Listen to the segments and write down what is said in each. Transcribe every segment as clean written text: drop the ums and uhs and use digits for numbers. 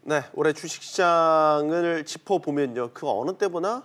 네, 올해 주식시장을 짚어보면요. 그 어느 때보다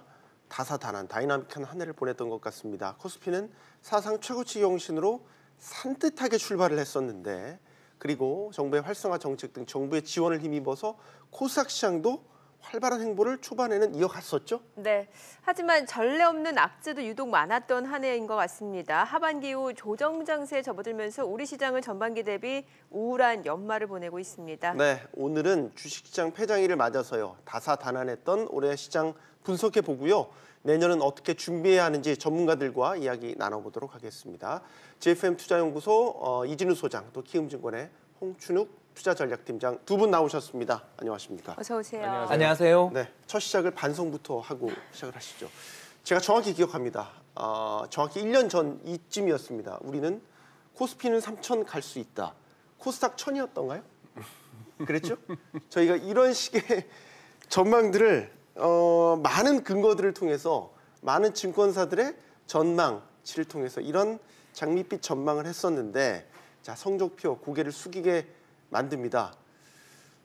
다사다난 다이나믹한 한 해를 보냈던 것 같습니다. 코스피는 사상 최고치 경신으로 산뜻하게 출발을 했었는데 그리고 정부의 활성화 정책 등 정부의 지원을 힘입어서 코스닥 시장도 활발한 행보를 초반에는 이어갔었죠. 네, 하지만 전례 없는 악재도 유독 많았던 한 해인 것 같습니다. 하반기 이후 조정 장세에 접어들면서 우리 시장은 전반기 대비 우울한 연말을 보내고 있습니다. 네, 오늘은 주식시장 폐장일을 맞아서요. 다사다난했던 올해 시장 분석해 보고요. 내년은 어떻게 준비해야 하는지 전문가들과 이야기 나눠보도록 하겠습니다. JFM 투자연구소 이진우 소장, 또 키움증권의 홍춘욱 투자전략팀장 두 분 나오셨습니다. 안녕하십니까? 어서 오세요. 안녕하세요. 네, 첫 시작을 반성부터 하고 시작을 하시죠. 제가 정확히 기억합니다. 정확히 1년 전 이쯤이었습니다. 우리는 코스피는 3,000 갈 수 있다. 코스닥 1,000이었던가요? 그랬죠? 저희가 이런 식의 전망들을 많은 근거들을 통해서 많은 증권사들의 전망치를 통해서 이런 장밋빛 전망을 했었는데 자, 성적표 고개를 숙이게 만듭니다.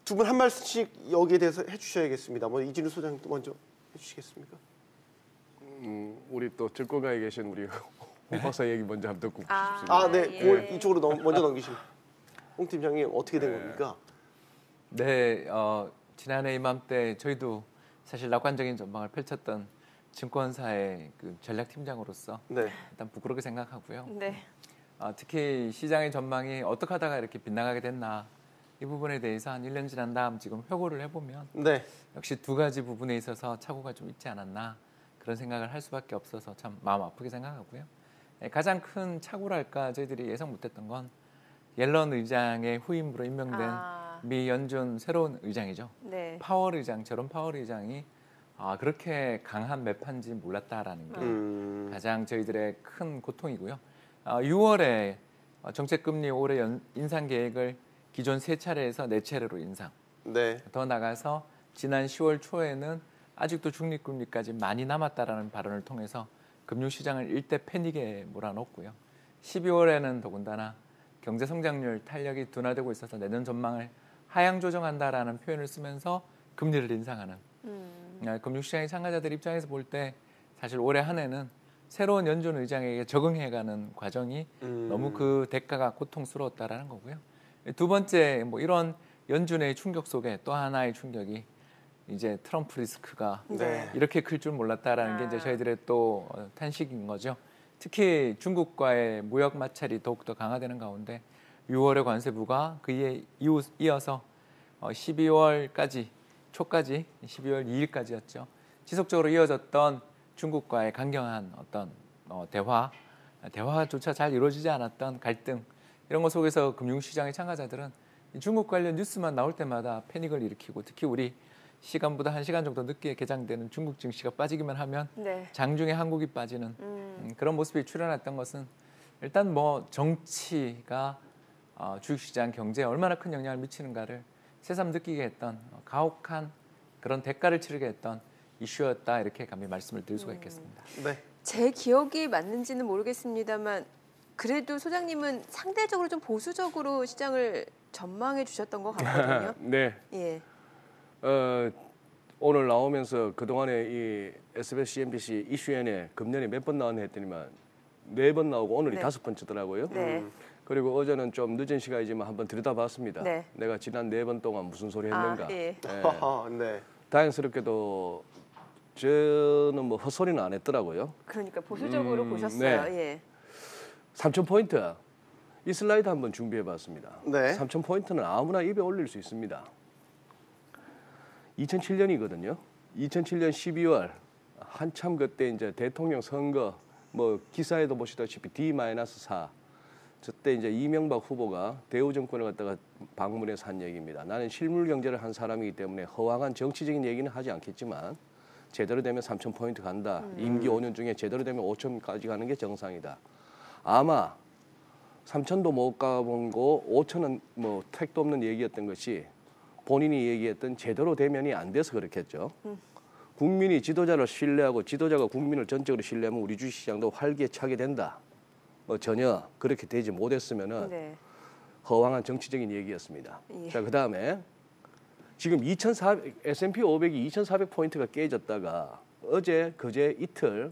두 분 한 말씀씩 여기에 대해서 해주셔야겠습니다. 이진우 소장님도 먼저 해주시겠습니까? 우리 또 증권가에 계신 우리 홍 박사 얘기 먼저 한번 듣고 싶습니다. 네, 예. 이쪽으로 먼저 넘기시면. 홍 팀장님 어떻게 된 겁니까? 네, 지난해 이맘때 저희도 사실 낙관적인 전망을 펼쳤던 증권사의 그 전략팀장으로서 네. 일단 부끄럽게 생각하고요. 네. 특히 시장의 전망이 어떻게 하다가 이렇게 빗나가게 됐나 이 부분에 대해서 한 1년 지난 다음 지금 회고를 해보면 네. 역시 두 가지 부분에 있어서 착오가 좀 있지 않았나 그런 생각을 할 수밖에 없어서 참 마음 아프게 생각하고요. 가장 큰 착오랄까 저희들이 예상 못했던 건 옐런 의장의 후임으로 임명된 미 연준 새로운 의장이죠. 네. 파월 의장, 저런 파월 의장이 그렇게 강한 매파인지 몰랐다라는 게 가장 저희들의 큰 고통이고요. 6월에 정책금리 올해 인상 계획을 기존 3차례에서 4차례로 인상. 네. 더 나가서 지난 10월 초에는 아직도 중립금리까지 많이 남았다라는 발언을 통해서 금융시장을 일대 패닉에 몰아넣었고요. 12월에는 더군다나 경제 성장률 탄력이 둔화되고 있어서 내년 전망을 하향 조정한다라는 표현을 쓰면서 금리를 인상하는. 금융시장의 참가자들 입장에서 볼 때 사실 올해 한 해는 새로운 연준 의장에게 적응해가는 과정이 너무 그 대가가 고통스러웠다라는 거고요. 두 번째 이런 연준의 충격 속에 또 하나의 충격이 이제 트럼프 리스크가 이렇게 클 줄 몰랐다라는 게 이제 저희들의 또 탄식인 거죠. 특히 중국과의 무역 마찰이 더욱더 강화되는 가운데 6월의 관세부가 그에 이어서 12월까지 초까지 12월 2일까지였죠. 지속적으로 이어졌던 중국과의 강경한 어떤 대화조차 잘 이루어지지 않았던 갈등 이런 것 속에서 금융시장의 참가자들은 중국 관련 뉴스만 나올 때마다 패닉을 일으키고 특히 우리 시간보다 1시간 정도 늦게 개장되는 중국 증시가 빠지기만 하면 장중에 한국이 빠지는 그런 모습이 출현했던 것은 일단 정치가 주식시장 경제에 얼마나 큰 영향을 미치는가를 새삼 느끼게 했던 가혹한 그런 대가를 치르게 했던 이슈였다 이렇게 감히 말씀을 드릴 수가 있겠습니다. 네. 제 기억이 맞는지는 모르겠습니다만 그래도 소장님은 상대적으로 좀 보수적으로 시장을 전망해 주셨던 것 같거든요. 네. 예. 오늘 나오면서 그동안에 이 SBS, CNBC 이슈엔에 금년에 몇 번 나왔나 했더니만 4번 나오고 오늘이 5번째더라고요. 네. 그리고 어제는 좀 늦은 시간이지만 한번 들여다봤습니다. 네. 내가 지난 4번 동안 무슨 소리 했는가. 예. 네. 다행스럽게도 저는 헛소리는 안 했더라고요. 그러니까 보수적으로 보셨어요. 네. 예. 3,000포인트. 이 슬라이드 한번 준비해봤습니다. 네. 3,000포인트는 아무나 입에 올릴 수 있습니다. 2007년이거든요. 2007년 12월 한참 그때 이제 대통령 선거 기사에도 보시다시피 D-4 저때 이제 이명박 후보가 대우증권을 갖다가 방문해서 한 얘기입니다. 나는 실물 경제를 한 사람이기 때문에 허황한 정치적인 얘기는 하지 않겠지만 제대로 되면 3,000포인트 간다. 임기 5년 중에 제대로 되면 5,000까지 가는 게 정상이다. 아마 3,000도 못 가본 거 5,000은 택도 없는 얘기였던 것이 본인이 얘기했던 제대로 되면이 안 돼서 그렇겠죠. 국민이 지도자를 신뢰하고 지도자가 국민을 전적으로 신뢰하면 우리 주식시장도 활기차게 된다. 전혀 그렇게 되지 못했으면은 허황한 정치적인 얘기였습니다. 예. 자, 그다음에 지금 S&P 500이 2,400포인트가 깨졌다가 그제 이틀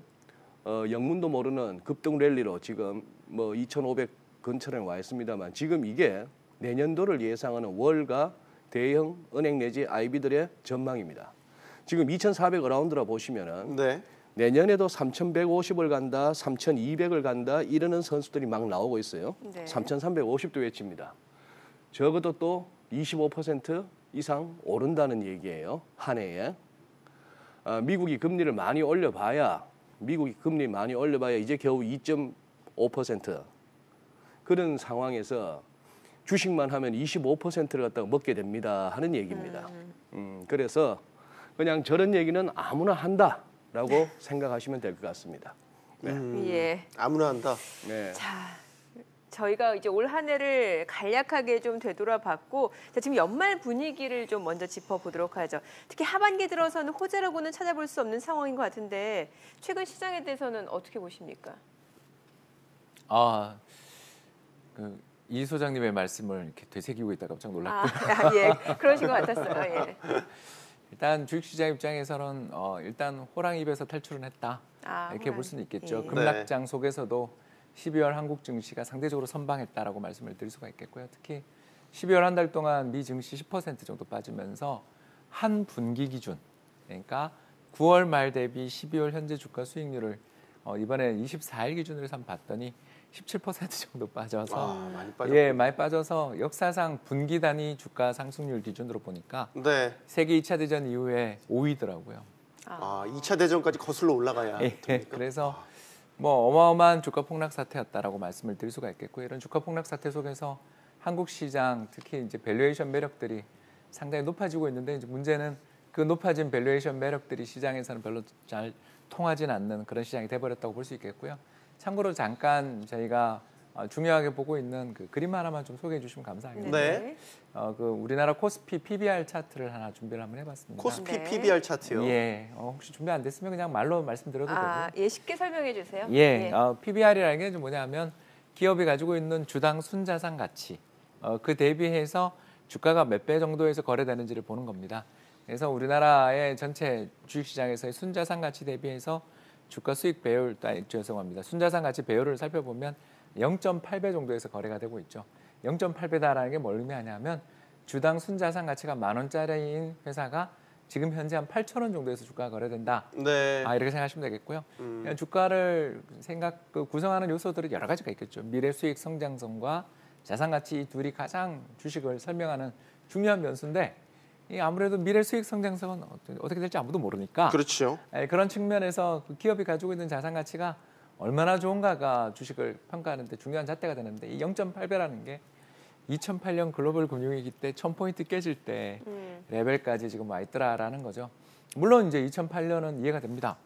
영문도 모르는 급등 랠리로 지금 뭐 2,500 근처에 와 있습니다만 지금 이게 내년도를 예상하는 월가 대형 은행 내지 IB들의 전망입니다. 지금 2,400 어라운드라 보시면은 네. 내년에도 3,150을 간다, 3,200을 간다 이러는 선수들이 막 나오고 있어요. 네. 3,350도 외칩니다. 적어도 또 25% 이상 오른다는 얘기예요. 한 해에. 미국이 금리를 많이 올려봐야 이제 겨우 2.5% 그런 상황에서 주식만 하면 25%를 갖다가 먹게 됩니다 하는 얘기입니다. 그래서 그냥 저런 얘기는 아무나 한다라고 생각하시면 될 것 같습니다. 네. 예. 아무나 한다. 네. 자, 저희가 이제 올 한 해를 간략하게 좀 되돌아봤고, 자, 지금 연말 분위기를 좀 먼저 짚어보도록 하죠. 특히 하반기 들어서는 호재라고는 찾아볼 수 없는 상황인 것 같은데 최근 시장에 대해서는 어떻게 보십니까? 이 소장님의 말씀을 이렇게 되새기고 있다가 깜짝 놀랐고요. 예, 그러신 것 같았어요. 예. 일단 주식시장 입장에서는 일단 호랑이 입에서 탈출은 했다. 이렇게 볼 수는 있겠죠. 예. 급락장 속에서도 12월 한국 증시가 상대적으로 선방했다라고 말씀을 드릴 수가 있겠고요. 특히 12월 한 달 동안 미 증시 10% 정도 빠지면서 한 분기 기준, 그러니까 9월 말 대비 12월 현재 주가 수익률을 이번에 24일 기준으로 한번 봤더니 17% 정도 빠져서 많이 빠졌군요. 예, 많이 빠져서 역사상 분기 단위 주가 상승률 기준으로 보니까 네. 세계 2차 대전 이후에 5위더라고요. 2차 대전까지 거슬러 올라가야. 예, 그래서 뭐 어마어마한 주가 폭락 사태였다라고 말씀을 드릴 수가 있겠고 이런 주가 폭락 사태 속에서 한국 시장 특히 이제 밸류에이션 매력들이 상당히 높아지고 있는데 이제 문제는 그 높아진 밸류에이션 매력들이 시장에서는 별로 잘 통하진 않는 그런 시장이 돼버렸다고 볼 수 있겠고요. 참고로 잠깐 저희가 중요하게 보고 있는 그 그림 하나만 좀 소개해 주시면 감사하겠습니다. 네. 그 우리나라 코스피 PBR 차트를 하나 준비를 한번 해봤습니다. 코스피 네. PBR 차트요. 예, 혹시 준비 안 됐으면 그냥 말로 말씀드려도 되고요. 예, 쉽게 설명해 주세요. 예, PBR이라는 게 뭐냐면 기업이 가지고 있는 주당 순자산 가치, 그 대비해서 주가가 몇 배 정도에서 거래되는지를 보는 겁니다. 그래서 우리나라의 전체 주식시장에서의 순자산 가치 대비해서 주가 수익 배율, 죄송합니다. 순자산 가치 배율을 살펴보면 0.8배 정도에서 거래가 되고 있죠. 0.8배다라는 게 뭘 의미하냐면 주당 순자산 가치가 10,000원짜리인 회사가 지금 현재 한 8,000원 정도에서 주가가 거래된다. 네. 이렇게 생각하시면 되겠고요. 주가를 구성하는 요소들은 여러 가지가 있겠죠. 미래 수익 성장성과 자산 가치 이 둘이 가장 주식을 설명하는 중요한 변수인데 아무래도 미래 수익 성장성은 어떻게 될지 아무도 모르니까 그렇죠. 그런 측면에서 그 기업이 가지고 있는 자산 가치가 얼마나 좋은가가 주식을 평가하는 데 중요한 잣대가 되는데 이 0.8배라는 게 2008년 글로벌 금융위기 때 1000포인트 깨질 때 레벨까지 지금 와 있더라라는 거죠. 물론 이제 2008년은 이해가 됩니다.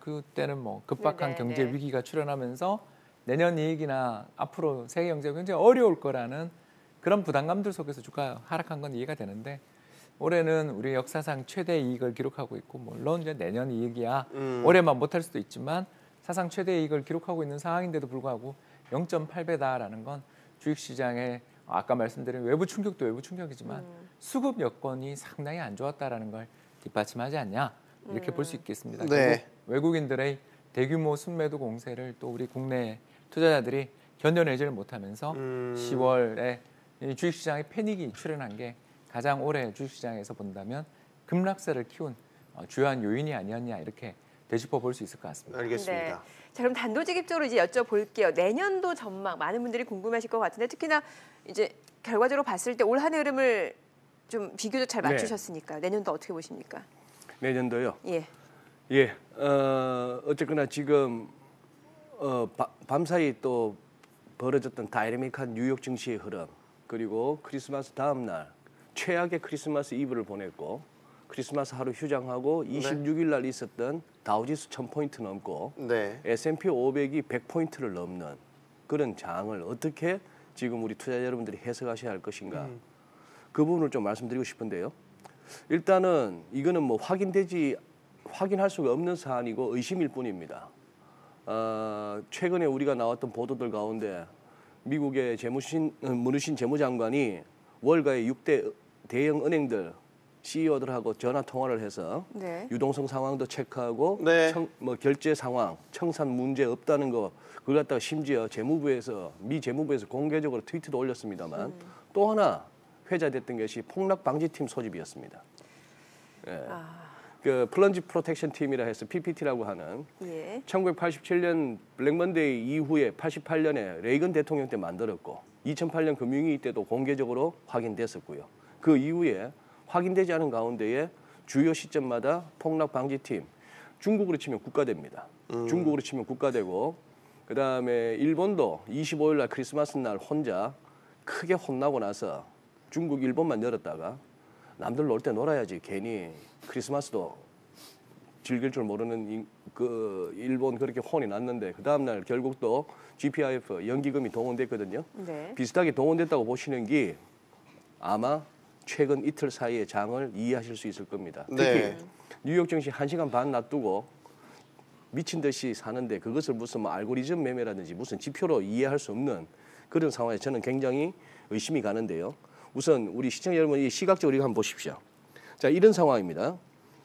그때는 뭐 급박한 경제 위기가 출현하면서 내년 이익이나 앞으로 세계 경제가 굉장히 어려울 거라는 그런 부담감들 속에서 주가 하락한 건 이해가 되는데 올해는 우리 역사상 최대 이익을 기록하고 있고 물론 이제 내년 이익이야 올해만 못할 수도 있지만 사상 최대 이익을 기록하고 있는 상황인데도 불구하고 0.8배다라는 건 주식시장에 아까 말씀드린 외부 충격도 외부 충격이지만 수급 여건이 상당히 안 좋았다라는 걸 뒷받침하지 않냐 이렇게 볼 수 있겠습니다. 네. 외국인들의 대규모 순매도 공세를 또 우리 국내 투자자들이 견뎌내지를 못하면서 10월에 주식시장의 패닉이 출현한 게 가장 올해 주식시장에서 본다면 급락세를 키운 주요한 요인이 아니었냐 이렇게 되짚어 볼 수 있을 것 같습니다. 알겠습니다. 네. 자, 그럼 단도직입적으로 이제 여쭤볼게요. 내년도 전망 많은 분들이 궁금하실 것 같은데 특히나 이제 결과적으로 봤을 때 올 한 해 흐름을 좀 비교적 잘 맞추셨으니까 내년도 어떻게 보십니까? 내년도요. 예. 어쨌거나 지금 밤사이 또 벌어졌던 다이내믹한 뉴욕 증시의 흐름 그리고 크리스마스 다음 날 최악의 크리스마스 이브를 보냈고 크리스마스 하루 휴장하고 26일 날 있었던 다우지수 1000포인트 넘고 S&P 500이 100포인트를 넘는 그런 장을 어떻게 지금 우리 투자자 여러분들이 해석하셔야 할 것인가 그 부분을 좀 말씀드리고 싶은데요. 일단은 이거는 뭐 확인할 수가 없는 사안이고 의심일 뿐입니다. 최근에 우리가 나왔던 보도들 가운데 미국의 문우신 재무장관이 월가의 6대 대형 은행들 CEO들하고 전화 통화를 해서 네. 유동성 상황도 체크하고 네. 뭐 결제 상황, 청산 문제 없다는 거 그걸 갖다가 심지어 미 재무부에서 공개적으로 트위터도 올렸습니다만 또 하나 회자됐던 것이 폭락 방지팀 소집이었습니다. 예. 그 플런지 프로텍션 팀이라 해서 PPT라고 하는 예. 1987년 블랙먼데이 이후에 88년에 레이건 대통령 때 만들었고 2008년 금융위기 때도 공개적으로 확인됐었고요. 그 이후에 확인되지 않은 가운데에 주요 시점마다 폭락 방지팀, 중국으로 치면 국가대입니다. 중국으로 치면 국가대고 그다음에 일본도 25일 날 크리스마스 날 혼자 크게 혼나고 나서 중국, 일본만 열었다가 남들 놀 때 놀아야지 괜히 크리스마스도 즐길 줄 모르는 그 일본 그렇게 혼이 났는데 그 다음 날 결국 또 GPIF 연기금이 동원됐거든요. 네. 비슷하게 동원됐다고 보시는 게 아마 최근 이틀 사이의 장을 이해하실 수 있을 겁니다. 특히 네. 뉴욕 증시 1시간 반 놔두고 미친 듯이 사는데 그것을 무슨 뭐 알고리즘 매매라든지 무슨 지표로 이해할 수 없는 그런 상황에 저는 굉장히 의심이 가는데요. 우선 우리 시청자 여러분 이 시각적으로 이거 한번 보십시오. 자, 이런 상황입니다.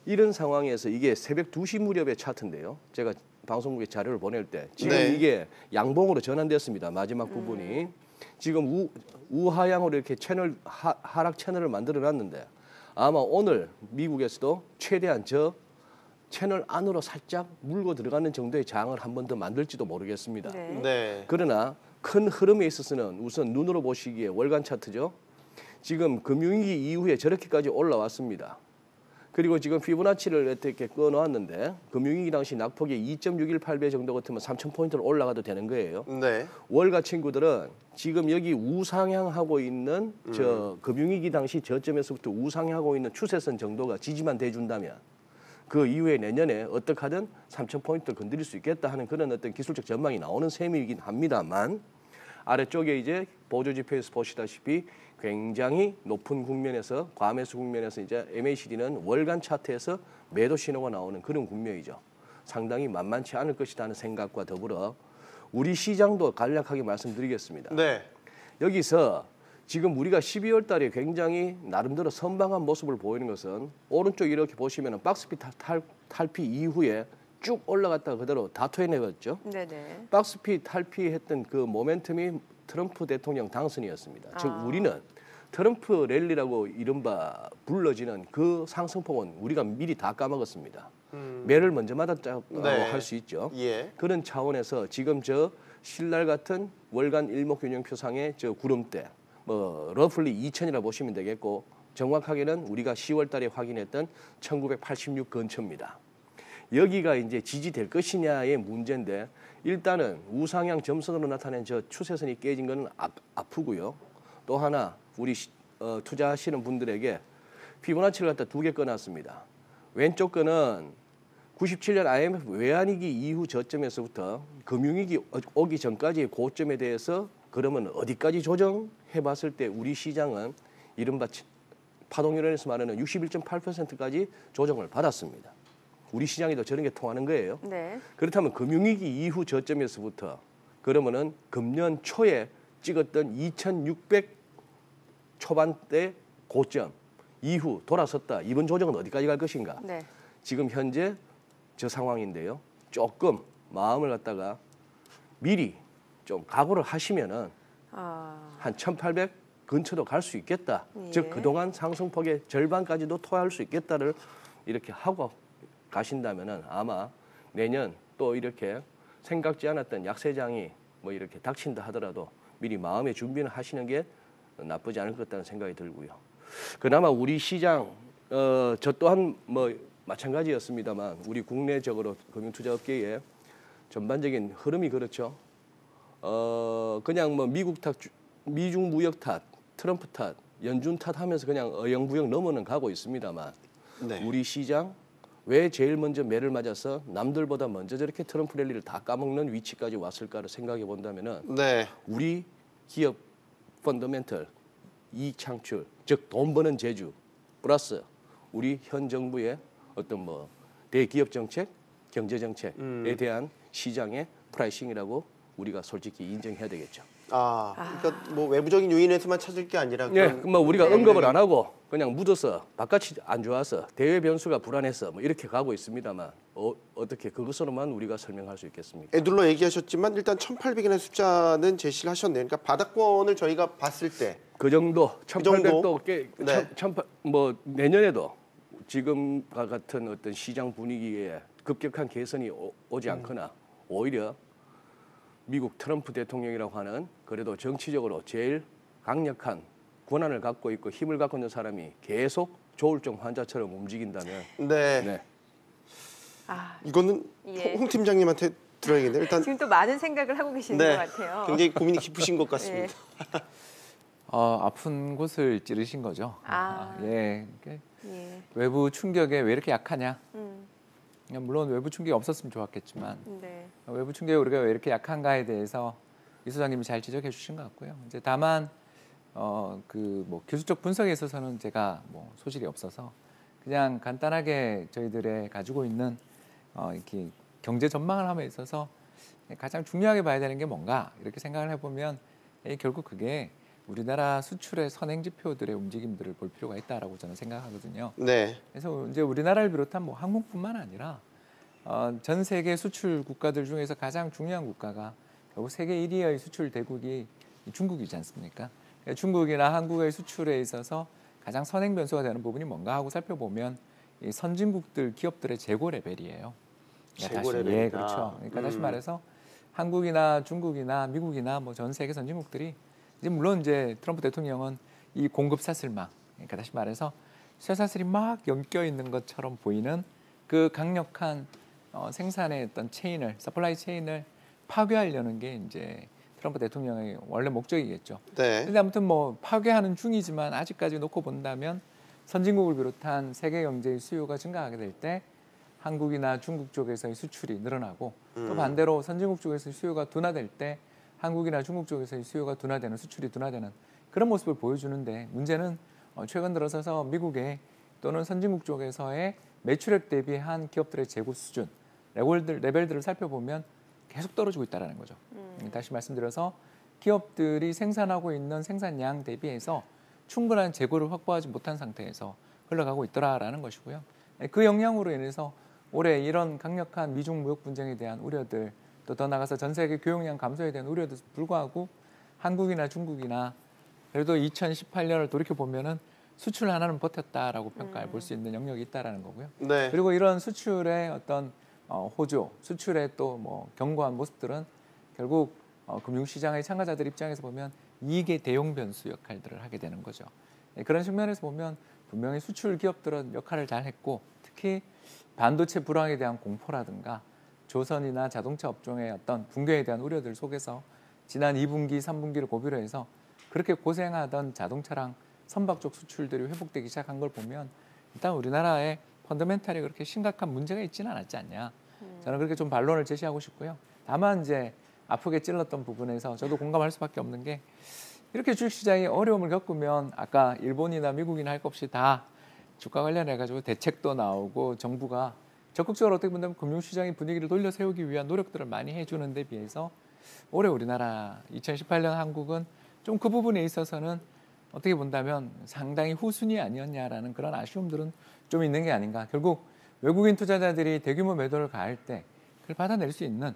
이런 상황에서 이게 새벽 2시 무렵의 차트인데요. 제가 방송국에 자료를 보낼 때 지금 네. 이게 양봉으로 전환됐습니다. 마지막 부분이. 지금 우하향으로 이렇게 하락 채널을 만들어 놨는데 아마 오늘 미국에서도 최대한 저 채널 안으로 살짝 물고 들어가는 정도의 장을 한 번 더 만들지도 모르겠습니다. 네. 네. 그러나 큰 흐름에 있어서는 우선 눈으로 보시기에 월간 차트죠. 지금 금융위기 이후에 저렇게까지 올라왔습니다. 그리고 지금 피보나치를 이렇게 꺼놓았는데 금융위기 당시 낙폭이 2.618배 정도 같으면 3,000포인트를 올라가도 되는 거예요. 네. 월가 친구들은 지금 여기 우상향하고 있는 저 금융위기 당시 저점에서부터 우상향하고 있는 추세선 정도가 지지만 돼준다면 그 이후에 내년에 어떻게 하든 3,000포인트를 건드릴 수 있겠다 하는 그런 어떤 기술적 전망이 나오는 셈이긴 합니다만 아래쪽에 이제 보조지표에서 보시다시피 굉장히 높은 국면에서 과매수 국면에서 이제 MACD는 월간 차트에서 매도 신호가 나오는 그런 국면이죠. 상당히 만만치 않을 것이다 하는 생각과 더불어 우리 시장도 간략하게 말씀드리겠습니다. 네. 여기서 지금 우리가 12월 달에 굉장히 나름대로 선방한 모습을 보이는 것은 오른쪽 이렇게 보시면 박스피 탈피 이후에 쭉 올라갔다가 그대로 다 토해내었죠. 네네. 박스피 탈피했던 그 모멘텀이 트럼프 대통령 당선이었습니다. 즉 우리는 트럼프 랠리라고 이른바 불러지는 그 상승폭은 우리가 미리 다 까먹었습니다. 매를 먼저 맞았다고 네. 할 수 있죠. 예. 그런 차원에서 지금 저 신랄 같은 월간 일목균형표상의 저 구름대 뭐 러플리 2000이라 보시면 되겠고 정확하게는 우리가 10월 달에 확인했던 1986 근처입니다. 여기가 이제 지지될 것이냐의 문제인데 일단은 우상향 점선으로 나타낸 저 추세선이 깨진 건 아프고요. 또 하나 우리 투자하시는 분들에게 피보나치를 갖다 2개 꺼놨습니다. 왼쪽 거는 97년 IMF 외환위기 이후 저점에서부터 금융위기 오기 전까지의 고점에 대해서 그러면 어디까지 조정해봤을 때 우리 시장은 이른바 파동이론에서 말하는 61.8%까지 조정을 받았습니다. 우리 시장에도 저런 게 통하는 거예요. 네. 그렇다면 금융위기 이후 저점에서부터 그러면은 금년 초에 찍었던 2,600 초반대 고점 이후 돌아섰다. 이번 조정은 어디까지 갈 것인가? 네. 지금 현재 저 상황인데요. 조금 마음을 갖다가 미리 좀 각오를 하시면은 한 1,800 근처도 갈 수 있겠다. 예. 즉 그동안 상승폭의 절반까지도 토할 수 있겠다를 이렇게 하고 가신다면은 아마 내년 또 이렇게 생각지 않았던 약세장이 뭐 이렇게 닥친다 하더라도 미리 마음의 준비는 하시는 게 나쁘지 않을 것 같다는 생각이 들고요. 그나마 우리 시장 저 또한 뭐 마찬가지였습니다만 우리 국내적으로 금융투자업계의 전반적인 흐름이 그렇죠. 그냥 뭐 미국 탓, 미중 무역 탓, 트럼프 탓, 연준 탓 하면서 그냥 어영부영 넘어는 가고 있습니다만 네. 우리 시장 왜 제일 먼저 매를 맞아서 남들보다 먼저 저렇게 트럼프 랠리를 다 까먹는 위치까지 왔을까를 생각해 본다면은 네. 우리 기업 펀더멘털 이익 창출 즉 돈 버는 재주 플러스 우리 현 정부의 어떤 뭐 대기업 정책, 경제 정책에 대한 시장의 프라이싱이라고 우리가 솔직히 인정해야 되겠죠. 그러니까 뭐 외부적인 요인에서만 찾을 게 아니라 예, 그런 뭐 우리가 언급을 안 하고 그냥 묻어서 바깥이 안 좋아서 대외 변수가 불안해서 뭐 이렇게 가고 있습니다만 어떻게 그것으로만 우리가 설명할 수 있겠습니까? 애둘러 얘기하셨지만 일단 1,800이라는 숫자는 제시를 하셨네요. 그러니까 바닥권을 저희가 봤을 때 그 정도 1,800도 꽤 네. 뭐 내년에도 지금과 같은 어떤 시장 분위기에 급격한 개선이 오지 않거나 오히려 미국 트럼프 대통령이라고 하는 그래도 정치적으로 제일 강력한 권한을 갖고 있고 힘을 갖고 있는 사람이 계속 조울증 환자처럼 움직인다면 네. 아, 이거는 예. 홍 팀장님한테 들어야겠네요. 일단 지금 또 많은 생각을 하고 계시는 네, 것 같아요. 굉장히 고민이 깊으신 것 같습니다. 아픈 곳을 찌르신 거죠. 예. 예. 외부 충격에 왜 이렇게 약하냐? 음, 물론 외부 충격이 없었으면 좋았겠지만 네. 외부 충격에 우리가 왜 이렇게 약한가에 대해서 이 소장님이 잘 지적해 주신 것 같고요. 이제 다만 그 뭐 교수적 분석에 있어서는 제가 뭐 소질이 없어서 그냥 간단하게 저희들의 가지고 있는 이렇게 경제 전망을 함에 있어서 가장 중요하게 봐야 되는 게 뭔가 이렇게 생각을 해보면 결국 그게 우리나라 수출의 선행 지표들의 움직임들을 볼 필요가 있다라고 저는 생각하거든요. 네. 그래서 이제 우리나라를 비롯한 뭐 한국뿐만 아니라 전 세계 수출 국가들 중에서 가장 중요한 국가가 결국 세계 1위의 수출 대국이 중국이지 않습니까? 중국이나 한국의 수출에 있어서 가장 선행 변수가 되는 부분이 뭔가 하고 살펴보면 이 선진국들 기업들의 재고 레벨이에요. 재고 예, 레벨이다. 그렇죠. 그러니까 다시 말해서 한국이나 중국이나 미국이나 뭐 전 세계 선진국들이 이제 물론 이제 트럼프 대통령은 이 공급 사슬망, 그러니까 다시 말해서 쇠사슬이 막 엮여 있는 것처럼 보이는 그 강력한 생산의 어떤 체인을, 서플라이 체인을 파괴하려는 게 이제 트럼프 대통령의 원래 목적이겠죠. 네. 근데 아무튼 뭐 파괴하는 중이지만 아직까지 놓고 본다면 선진국을 비롯한 세계 경제의 수요가 증가하게 될 때 한국이나 중국 쪽에서의 수출이 늘어나고 또 반대로 선진국 쪽에서의 수요가 둔화될 때 한국이나 중국 쪽에서의 수요가 둔화되는, 수출이 둔화되는 그런 모습을 보여주는데, 문제는 최근 들어서서 미국의 또는 선진국 쪽에서의 매출액 대비한 기업들의 재고 수준, 레벨들을 살펴보면 계속 떨어지고 있다는 거죠. 다시 말씀드려서 기업들이 생산하고 있는 생산량 대비해서 충분한 재고를 확보하지 못한 상태에서 흘러가고 있더라라는 것이고요. 그 영향으로 인해서 올해 이런 강력한 미중 무역 분쟁에 대한 우려들, 또 더 나가서 전 세계 교역량 감소에 대한 우려도 불구하고 한국이나 중국이나 그래도 2018년을 돌이켜 보면은 수출 하나는 버텼다라고 평가해 볼 수 있는 영역이 있다라는 거고요. 네. 그리고 이런 수출의 어떤 호조, 수출의 또 뭐 견고한 모습들은 결국 금융시장의 참가자들 입장에서 보면 이익의 대용 변수 역할들을 하게 되는 거죠. 그런 측면에서 보면 분명히 수출 기업들은 역할을 잘 했고, 특히 반도체 불황에 대한 공포라든가 조선이나 자동차 업종의 어떤 붕괴에 대한 우려들 속에서 지난 2분기, 3분기를 고비로 해서 그렇게 고생하던 자동차랑 선박 쪽 수출들이 회복되기 시작한 걸 보면 일단 우리나라의 펀더멘탈이 그렇게 심각한 문제가 있지는 않았지 않냐. 저는 그렇게 좀 반론을 제시하고 싶고요. 다만 이제 아프게 찔렀던 부분에서 저도 공감할 수밖에 없는 게, 이렇게 주식시장이 어려움을 겪으면 아까 일본이나 미국이나 할 것 없이 다 주가 관련해가지고 대책도 나오고 정부가 적극적으로 어떻게 보면 금융시장의 분위기를 돌려 세우기 위한 노력들을 많이 해주는 데 비해서 올해 우리나라 2018년 한국은 좀 그 부분에 있어서는 어떻게 본다면 상당히 후순위 아니었냐라는 그런 아쉬움들은 좀 있는 게 아닌가. 결국 외국인 투자자들이 대규모 매도를 가할 때 그걸 받아낼 수 있는,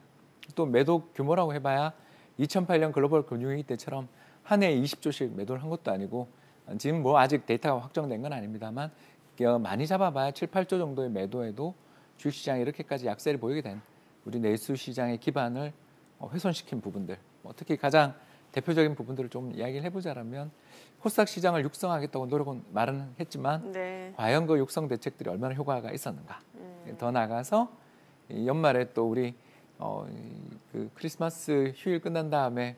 또 매도 규모라고 해봐야 2008년 글로벌 금융위기 때처럼 한 해에 20조씩 매도를 한 것도 아니고, 지금 뭐 아직 데이터가 확정된 건 아닙니다만 많이 잡아봐야 7, 8조 정도의 매도에도 주식시장이 이렇게까지 약세를 보이게 된 우리 내수 시장의 기반을 훼손시킨 부분들, 특히 가장 대표적인 부분들을 좀 이야기를 해보자면 코스닥 시장을 육성하겠다고 노력은 말은 했지만 네. 과연 그 육성 대책들이 얼마나 효과가 있었는가. 더 나아가서 연말에 또 우리 그 크리스마스 휴일 끝난 다음에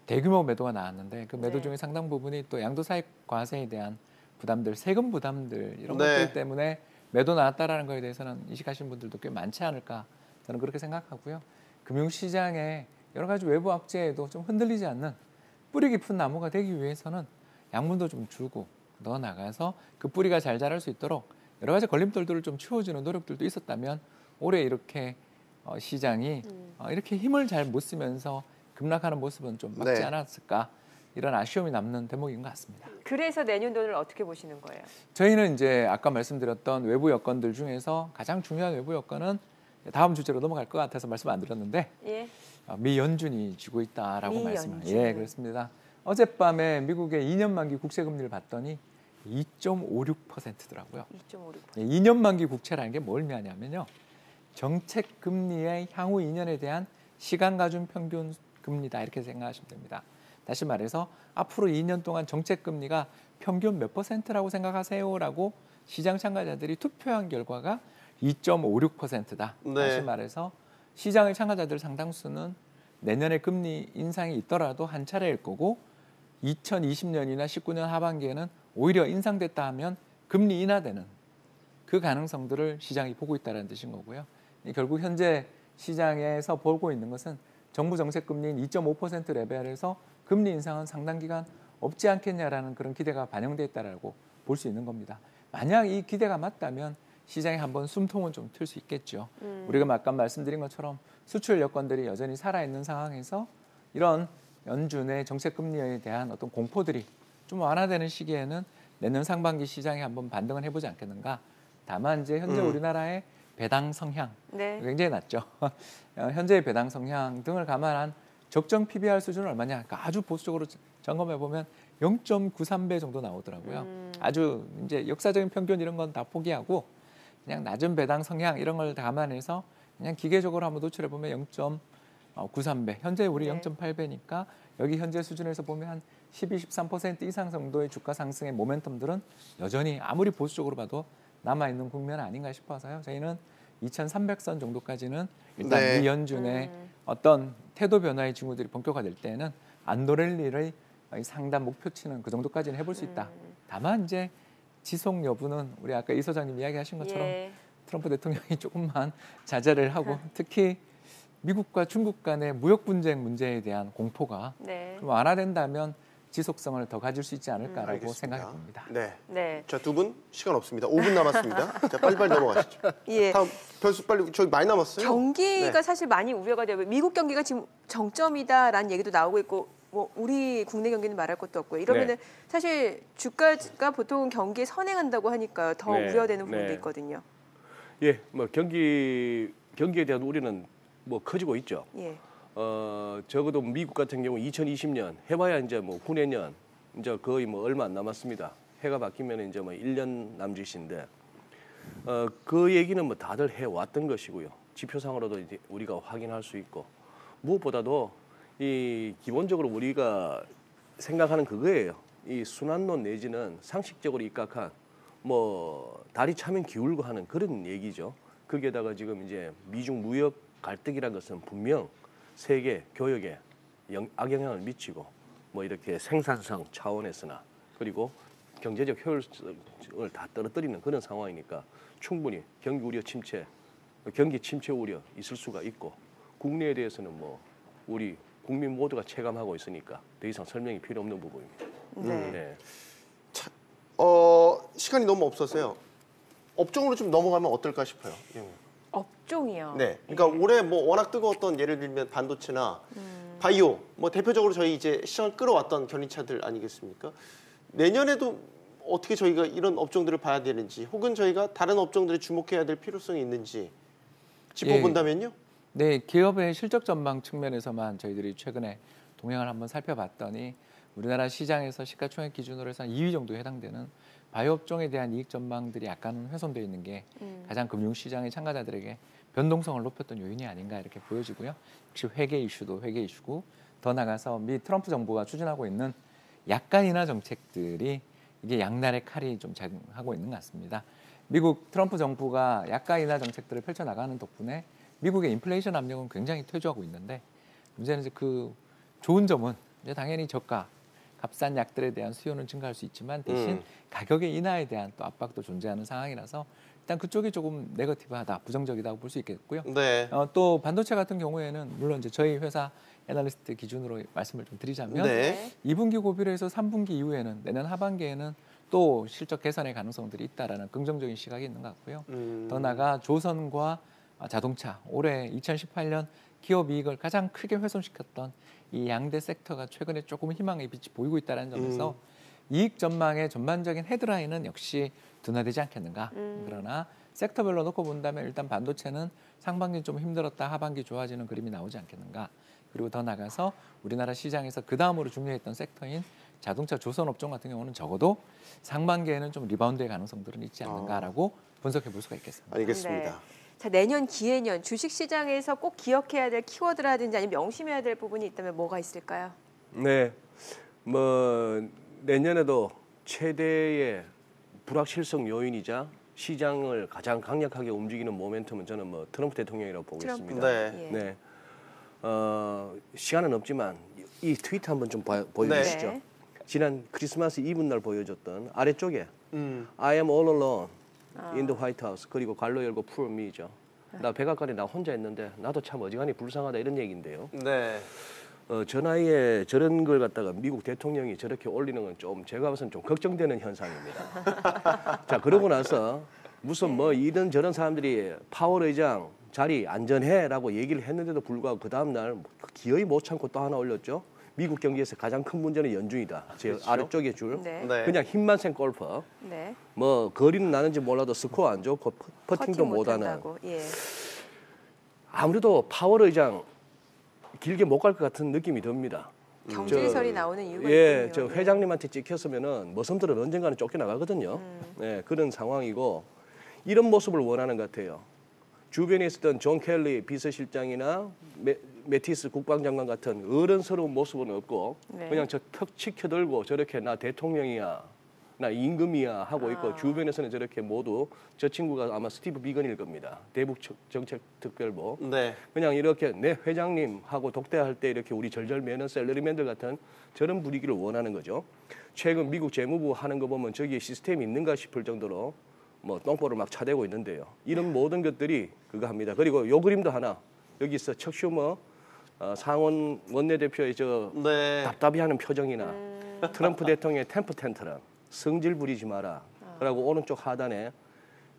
대규모 매도가 나왔는데 그 매도 네. 중에 상당 부분이 또 양도사익 과세에 대한 부담들, 세금 부담들 이런 네. 것들 때문에 매도 나왔다라는 거에 대해서는 인식하시는 분들도 꽤 많지 않을까, 저는 그렇게 생각하고요. 금융시장에 여러 가지 외부 악재에도 좀 흔들리지 않는 뿌리 깊은 나무가 되기 위해서는 양분도 좀 줄고 더 나가서 그 뿌리가 잘 자랄 수 있도록 여러 가지 걸림돌들을 좀 치워주는 노력들도 있었다면 올해 이렇게 시장이 이렇게 힘을 잘 못 쓰면서 급락하는 모습은 좀 막지 네. 않았을까 이런 아쉬움이 남는 대목인 것 같습니다. 그래서 내년도를 어떻게 보시는 거예요? 저희는 이제 아까 말씀드렸던 외부 여건들 중에서 가장 중요한 외부 여건은 다음 주제로 넘어갈 것 같아서 말씀 안 드렸는데 예. 미 연준이 쥐고 있다라고 미 말씀을. 연준. 예, 그렇습니다. 어젯밤에 미국의 2년 만기 국채 금리를 봤더니 2.56%더라고요. 2.56. 2년 만기 국채라는 게 뭘 의미하냐면요. 정책 금리의 향후 2년에 대한 시간 가중 평균 금리다 이렇게 생각하시면 됩니다. 다시 말해서 앞으로 2년 동안 정책 금리가 평균 몇 %라고 생각하세요라고 시장 참가자들이 투표한 결과가 2.56%다. 네. 다시 말해서 시장의 참가자들 상당수는 내년에 금리 인상이 있더라도 한 차례일 거고 2020년이나 19년 하반기에는 오히려 인상됐다 하면 금리 인하되는 그 가능성들을 시장이 보고 있다는 뜻인 거고요. 결국 현재 시장에서 보고 있는 것은 정부 정책 금리인 2.5% 레벨에서 금리 인상은 상당 기간 없지 않겠냐라는 그런 기대가 반영돼 있다라고 볼 수 있는 겁니다. 만약 이 기대가 맞다면 시장에 한번 숨통은 좀 틀 수 있겠죠. 우리가 아까 말씀드린 것처럼 수출 여건들이 여전히 살아있는 상황에서 이런 연준의 정책 금리에 대한 어떤 공포들이 좀 완화되는 시기에는 내년 상반기 시장에 한번 반등을 해보지 않겠는가. 다만 이제 현재 우리나라의 배당 성향 네. 굉장히 낮죠. 현재의 배당 성향 등을 감안한 적정 PBR 수준은 얼마냐? 그러니까 아주 보수적으로 점검해 보면 0.93배 정도 나오더라고요. 아주 이제 역사적인 평균 이런 건 다 포기하고 그냥 낮은 배당 성향 이런 걸 감안해서 그냥 기계적으로 한번 노출해 보면 0.93배. 현재 우리 네. 0.8배니까 여기 현재 수준에서 보면 한 12, 13% 이상 정도의 주가 상승의 모멘텀들은 여전히 아무리 보수적으로 봐도 남아있는 국면 아닌가 싶어서요. 저희는 2,300선 정도까지는 일단 네. 미 연준의 어떤 태도 변화의 징후들이 본격화될 때는 안도렐리를 상단 목표치는 그 정도까지는 해볼 수 있다. 다만 이제 지속 여부는 우리 아까 이 소장님 이야기하신 것처럼 예. 트럼프 대통령이 조금만 자제를 하고 특히 미국과 중국 간의 무역 분쟁 문제에 대한 공포가 네. 좀 완화된다면 지속성을 더 가질 수 있지 않을까라고 알겠습니다. 생각해 봅니다. 네. 네. 자, 두 분 시간 없습니다. 5분 남았습니다. 자, 빨리빨리 넘어가시죠. 예. 다음 변수 빨리 저기 많이 남았어요. 경기가 네. 사실 많이 우려가 돼요. 미국 경기가 지금 정점이다라는 얘기도 나오고 있고 뭐 우리 국내 경기는 말할 것도 없고요. 이러면은 네. 사실 주가가 보통 경기에 선행한다고 하니까 더 네. 우려되는 부분도 네. 있거든요. 예, 뭐 경기에 대한 우려는 뭐 커지고 있죠. 예. 적어도 미국 같은 경우 2020년 해봐야 이제 뭐 후내년 이제 거의 뭐 얼마 안 남았습니다. 해가 바뀌면 이제 뭐 1년 남짓인데 그 얘기는 뭐 다들 해왔던 것이고요. 지표상으로도 이제 우리가 확인할 수 있고 무엇보다도 이 기본적으로 우리가 생각하는 그거예요. 이 순환론 내지는 상식적으로 입각한 뭐 다리 차면 기울고 하는 그런 얘기죠. 거기에다가 지금 이제 미중 무역 갈등이란 것은 분명 세계 교역에 악영향을 미치고 뭐 이렇게 생산성 차원에서나 그리고 경제적 효율성을 다 떨어뜨리는 그런 상황이니까 충분히 경기 우려 침체, 경기 침체 우려 있을 수가 있고 국내에 대해서는 뭐 우리 국민 모두가 체감하고 있으니까 더 이상 설명이 필요 없는 부분입니다. 네. 네. 시간이 너무 없어서요. 업종으로 좀 넘어가면 어떨까 싶어요. 예. 업종이요. 네. 그러니까 올해 뭐 워낙 뜨거웠던 예를 들면 반도체나 바이오 뭐 대표적으로 저희 이제 시장을 끌어왔던 견인차들 아니겠습니까? 내년에도 어떻게 저희가 이런 업종들을 봐야 되는지 혹은 저희가 다른 업종들에 주목해야 될 필요성이 있는지 짚어본다면요. 네, 기업의 실적 전망 측면에서만 저희들이 최근에 동향을 한번 살펴봤더니 우리나라 시장에서 시가총액 기준으로 해서 한 2위 정도에 해당되는 바이오 업종에 대한 이익 전망들이 약간 훼손되어 있는 게 가장 금융시장의 참가자들에게 변동성을 높였던 요인이 아닌가 이렇게 보여지고요. 역시 회계 이슈도 회계 이슈고 더 나가서 미 트럼프 정부가 추진하고 있는 약간 인하 정책들이 이게 양날의 칼이 좀 작용하고 있는 것 같습니다. 미국 트럼프 정부가 약간 인하 정책들을 펼쳐나가는 덕분에 미국의 인플레이션 압력은 굉장히 퇴조하고 있는데 문제는 이제 그 좋은 점은 이제 당연히 저가 값싼 약들에 대한 수요는 증가할 수 있지만 대신 가격의 인하에 대한 또 압박도 존재하는 상황이라서 일단 그쪽이 조금 네거티브하다, 부정적이다고 볼 수 있겠고요. 네. 또 반도체 같은 경우에는 물론 이제 저희 회사 애널리스트 기준으로 말씀을 좀 드리자면 네. 2분기 고비로 해서 3분기 이후에는 내년 하반기에는 또 실적 개선의 가능성들이 있다라는 긍정적인 시각이 있는 것 같고요. 더 나아가 조선과 자동차 올해 2018년 기업 이익을 가장 크게 훼손시켰던 이 양대 섹터가 최근에 조금 희망의 빛이 보이고 있다는 점에서 이익 전망의 전반적인 헤드라인은 역시 둔화되지 않겠는가. 그러나 섹터별로 놓고 본다면 일단 반도체는 상반기 좀 힘들었다 하반기 좋아지는 그림이 나오지 않겠는가. 그리고 더 나가서 우리나라 시장에서 그 다음으로 중요했던 섹터인 자동차 조선업종 같은 경우는 적어도 상반기에는 좀 리바운드의 가능성들은 있지 않는가라고 분석해 볼 수가 있겠습니다. 알겠습니다. 네. 자, 내년 기해년 주식시장에서 꼭 기억해야 될 키워드라든지 아니면 명심해야 될 부분이 있다면 뭐가 있을까요? 네, 뭐 내년에도 최대의 불확실성 요인이자 시장을 가장 강력하게 움직이는 모멘텀은 저는 뭐 트럼프 대통령이라고 보고 있습니다. 네. 예. 네. 시간은 없지만 이 트위터 한번 좀 보여주시죠. 네. 지난 크리스마스 이브 날 보여줬던 아래쪽에 I am all alone in the White House 그리고 괄호 열고 poor me죠. 나 백악관에 나 혼자 있는데 나도 참 어지간히 불쌍하다 이런 얘기인데요. 네. 저 나이에 저런 걸 갖다가 미국 대통령이 저렇게 올리는 건 좀 제가 봐서는 좀 걱정되는 현상입니다. 자, 그러고 나서 무슨 뭐 이런 저런 사람들이 파월 의장 자리 안전해라고 얘기를 했는데도 불구하고 그 다음 날 기어이 못 참고 또 하나 올렸죠. 미국 경기에서 가장 큰 문제는 연준이다. 제 그렇죠. 아래쪽에 줄. 네. 네. 그냥 힘만 센 골퍼. 네. 뭐 거리는 나는지 몰라도 스코어 안 좋고 퍼팅도 못하는. 못한다고. 예. 아무래도 파월 의장 길게 못 갈 것 같은 느낌이 듭니다. 경질설이 나오는 이유가 예, 있군요. 저 회장님한테 찍혔으면은 머슴들은 언젠가는 쫓겨나가거든요. 예, 그런 상황이고 이런 모습을 원하는 것 같아요. 주변에 있었던 존 켈리 비서실장이나 매티스 국방장관 같은 어른스러운 모습은 없고 네. 그냥 저 턱 치켜들고 저렇게 나 대통령이야, 나 임금이야 하고 있고 주변에서는 저렇게 모두 저 친구가 아마 스티브 비건일 겁니다. 대북 정책특별보. 네. 그냥 이렇게 내 회장님 하고 독대할 때 이렇게 우리 절절 매는 셀러리맨들 같은 저런 분위기를 원하는 거죠. 최근 미국 재무부 하는 거 보면 저기에 시스템이 있는가 싶을 정도로 뭐 똥볼을 막 차대고 있는데요. 이런 모든 것들이 그거 합니다. 그리고 요 그림도 하나 여기서 척 슈머 상원 원내대표의 저 네. 답답해하는 표정이나 트럼프 대통령의 템퍼 텐트럼 성질 부리지 마라. 그리고 오른쪽 하단에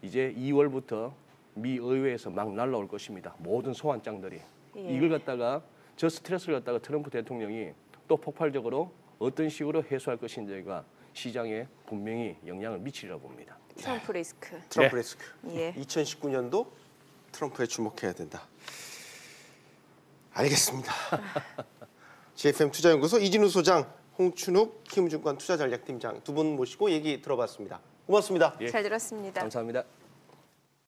이제 2월부터 미 의회에서 막 날라올 것입니다. 모든 소환장들이 예. 이걸 갖다가 저 스트레스를 갖다가 트럼프 대통령이 또 폭발적으로 어떤 식으로 해소할 것인지가 시장에 분명히 영향을 미치리라고 봅니다. 트럼프 리스크. 트럼프 네. 리스크. 예. 2019년도 트럼프에 주목해야 된다. 알겠습니다. GFM 투자연구소 이진우 소장, 홍춘욱 키움증권 투자전략팀장 두 분 모시고 얘기 들어봤습니다. 고맙습니다. 예. 잘 들었습니다. 감사합니다.